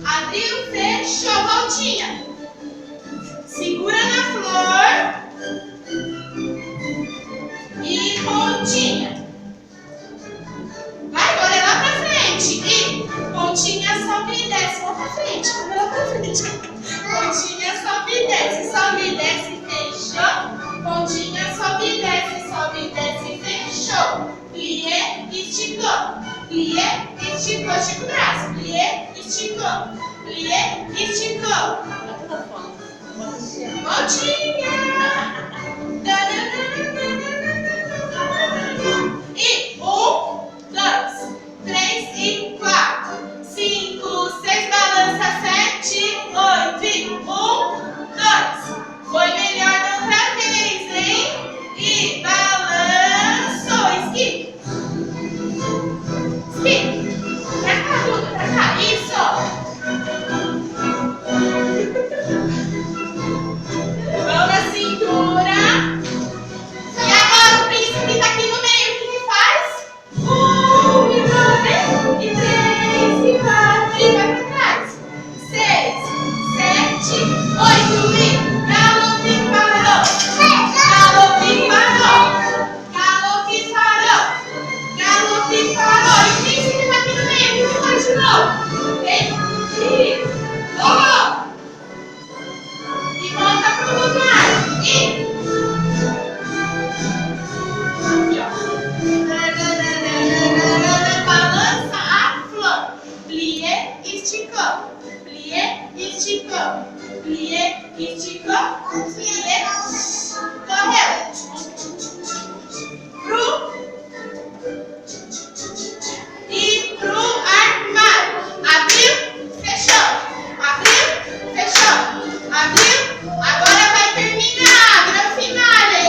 Abriu, fechou, voltinha. Segura na flor. E pontinha. Vai, olha lá pra frente. E pontinha sobe e desce lá pra frente. Olha lá pra frente. Pontinha sobe e desce, fechou. Pontinha sobe e desce, fechou. Plié, esticou. Plié, esticou, estica o braço. Plié, esticou. Plié, esticou. Voltinha. E 1, 2, 3 e 4, 5, 6, balança 7, 8 e 1, 2. Foi melhor da outra vez, hein? E balançou, skip. Skip. Pra cá, Duda, pra cá. Isso. Mão na cintura. E agora o príncipe tá aqui no meio. O que que faz? 1 e 2 e 3 e 4 e vai pra trás. 6, 7, 8 e galope parou. Galope parou. Galope parou. Galope parou. E o príncipe tá aqui no meio. O que que faz de novo? Vem. E voltou. E volta pro lugar. E aqui, ó. Balança a flor. Plié, esticou. Plié, esticou. Plié, esticou. Plié, correu. E pro armário. Abriu, fechou. Abriu, fechou. Abriu. Agora vai terminar. Gran finale.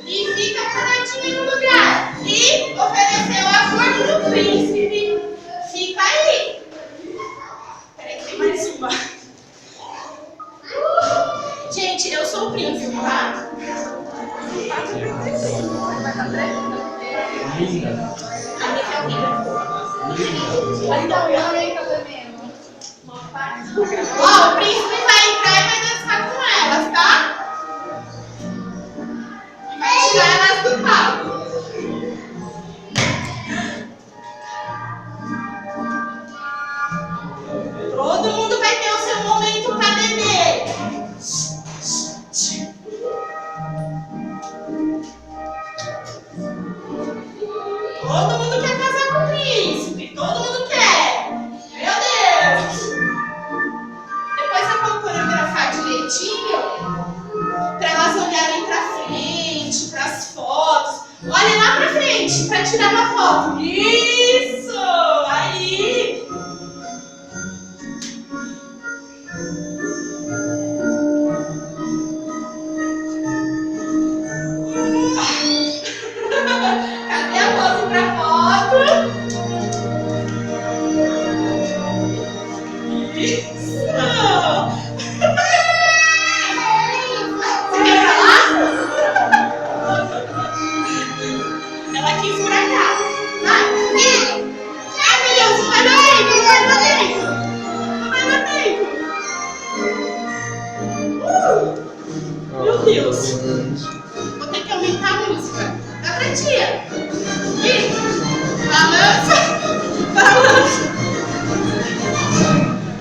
E fica paradinho no lugar. E ofereceu a flor pro príncipe. Fica aí. Peraí que tem mais uma. Gente, eu sou o príncipe, tá? Vai estar branco? Linda. Aqui é o Linda. Mas tá também, tá também. Ó, o príncipe vai entrar e vai dançar com elas, tá? E vai tirar elas do palco. Todo mundo vai ter o seu momento pra beber. Todo mundo quer casar com o príncipe. Todo mundo quer. Meu Deus. Depois eu vou coreografar direitinho para elas olharem pra frente, pras fotos. Olhem lá pra frente pra tirar uma foto. Isso! Aí! Cadê a pose pra foto? Isso! Você quer falar? Ela quis por cá. Vai! Ai, meu Deus! Não vai dar tempo! Não vai dar tempo! Não vai dar tempo! Meu Deus! Vou ter que aumentar a música. Dá pra tia? E balança, balança.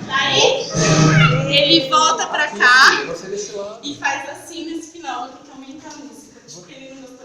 Daí, ele volta pra cá e faz assim nesse final. Vou ter que aumentar a música. Porque ele não